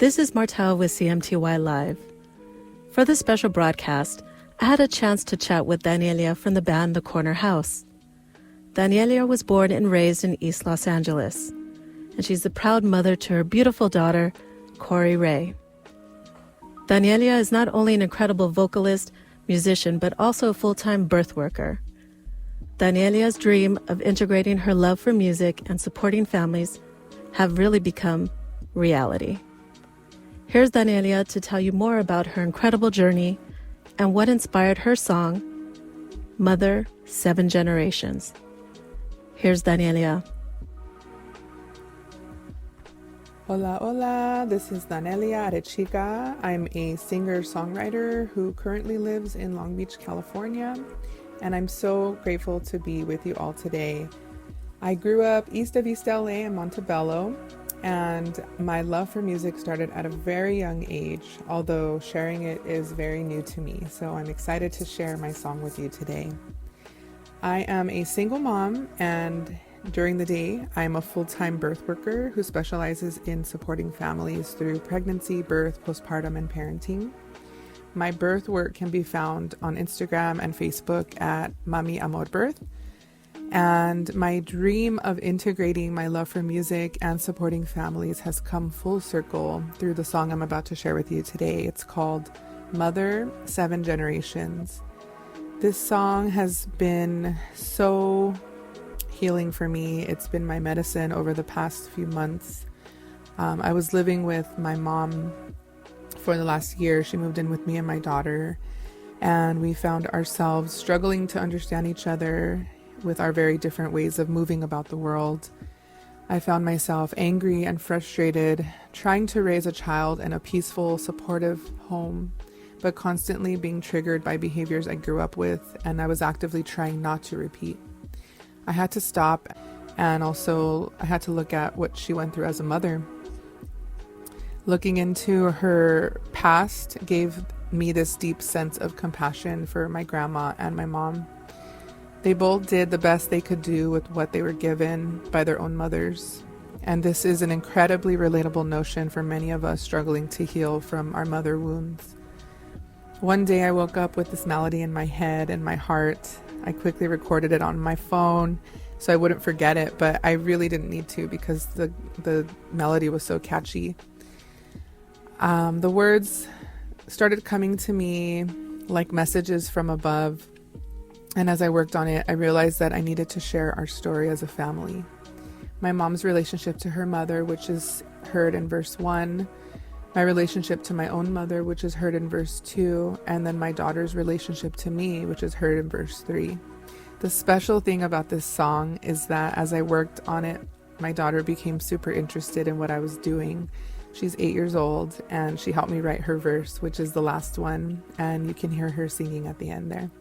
This is Martel with CMTY Live. For this special broadcast, I had a chance to chat with Danellia from the band The Corner House. Danellia was born and raised in East Los Angeles, and she's the proud mother to her beautiful daughter, Corrie-Rai. Danellia is not only an incredible vocalist, musician, but also a full-time birth worker. Danellia's dream of integrating her love for music and supporting families have really become reality. Here's Danellia to tell you more about her incredible journey and what inspired her song, Mother, 7 Generations. Here's Danellia. Hola, hola, this is Danellia Arechiga. I'm a singer-songwriter who currently lives in Long Beach, California, and I'm so grateful to be with you all today. I grew up east of East LA in Montebello, and my love for music started at a very young age, although sharing it is very new to me, so I'm excited to share my song with you today. I am a single mom, and during the day, I'm a full-time birth worker who specializes in supporting families through pregnancy, birth, postpartum, and parenting. My birth work can be found on Instagram and Facebook at Mami Amor Birth. And my dream of integrating my love for music and supporting families has come full circle through the song I'm about to share with you today. It's called Mother, 7 Generations. This song has been so healing for me. It's been my medicine over the past few months. I was living with my mom for the last year. She moved in with me and my daughter, and we found ourselves struggling to understand each other with our very different ways of moving about the world. I found myself angry and frustrated, trying to raise a child in a peaceful, supportive home, but constantly being triggered by behaviors I grew up with, and I was actively trying not to repeat. I had to stop, and also I had to look at what she went through as a mother. Looking into her past gave me this deep sense of compassion for my grandma and my mom. They both did the best they could do with what they were given by their own mothers. And this is an incredibly relatable notion for many of us struggling to heal from our mother wounds. One day I woke up with this melody in my head and my heart. I quickly recorded it on my phone so I wouldn't forget it, but I really didn't need to because the melody was so catchy. The words started coming to me like messages from above. And as I worked on it, I realized that I needed to share our story as a family. My mom's relationship to her mother, which is heard in verse 1, my relationship to my own mother, which is heard in verse 2, and then my daughter's relationship to me, which is heard in verse 3. The special thing about this song is that as I worked on it, my daughter became super interested in what I was doing. She's 8 years old, and she helped me write her verse, which is the last one, and you can hear her singing at the end there.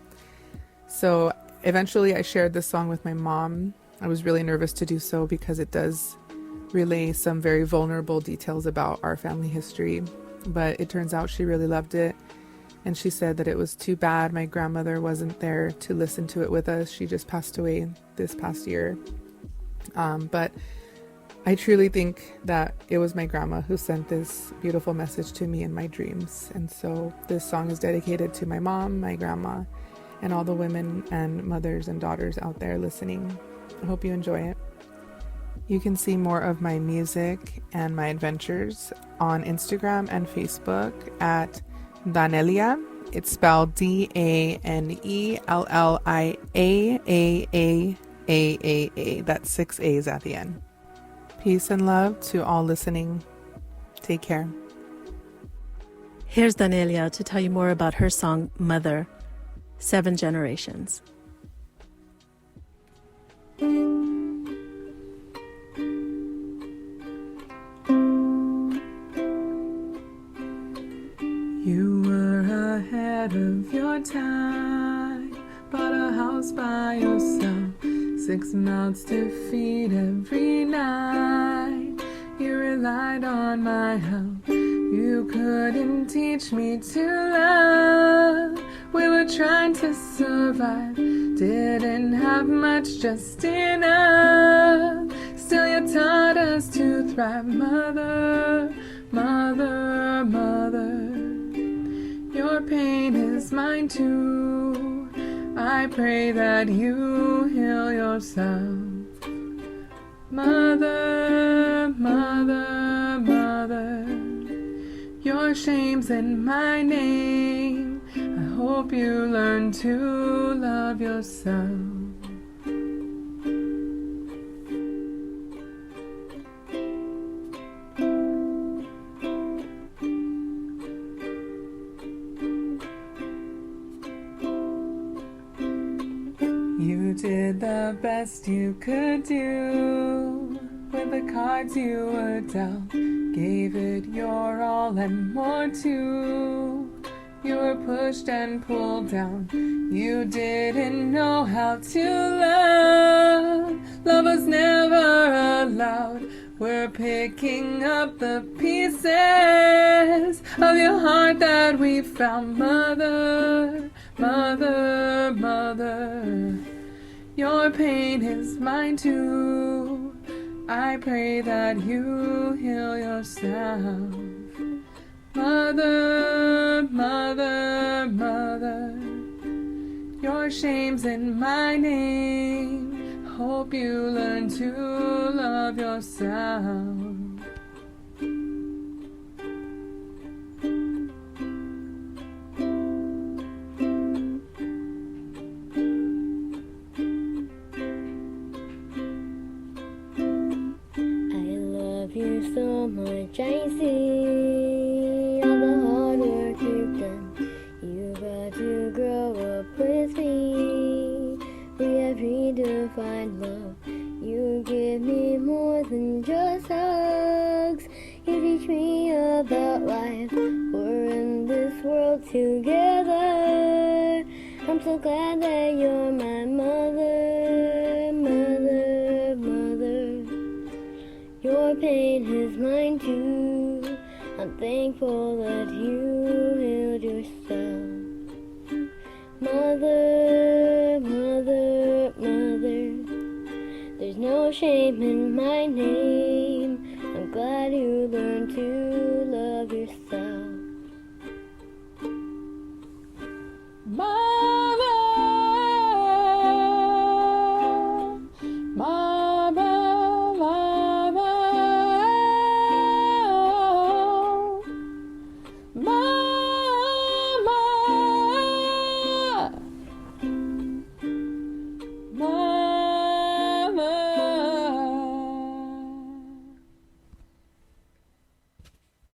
So eventually I shared this song with my mom. I was really nervous to do so because it does relay some very vulnerable details about our family history, but it turns out she really loved it, and she said that it was too bad my grandmother wasn't there to listen to it with us. She just passed away this past year. But I truly think that it was my grandma who sent this beautiful message to me in my dreams, and so this song is dedicated to my mom, my grandma, and all the women and mothers and daughters out there listening. I hope you enjoy it. You can see more of my music and my adventures on Instagram and Facebook at Danellia. It's spelled Danelliaa. That's 6 A's at the end. Peace and love to all listening. Take care. Here's Danellia to tell you more about her song, Mother, 7 Generations. You were ahead of your time, bought a house by yourself, 6 mouths to feed every night. You relied on my help, you couldn't teach me to love. We were trying to survive, didn't have much, just enough. Still you taught us to thrive, mother, Mother, mother, your pain is mine too. I pray that you heal yourself. Mother, mother, mother, your shame's in my name. I hope you learn to love yourself. You did the best you could do with the cards you were dealt. Gave it your all and more too. You were pushed and pulled down. You didn't know how to love. Love was never allowed. We're picking up the pieces of your heart that we found. Mother, mother, mother, your pain is mine too. I pray that you heal yourself. Mother, mother, mother, your shame's in my name. Hope you learn to love yourself. So much I see all the hard work you've done. You got to grow up with me. We have redefined love. You give me more than just hugs. You teach me about life. We're in this world together. I'm so glad that you're my mother, mother, mother. Your pain is mine too. I'm thankful that you healed yourself. Mother, mother, mother, there's no shame in my name.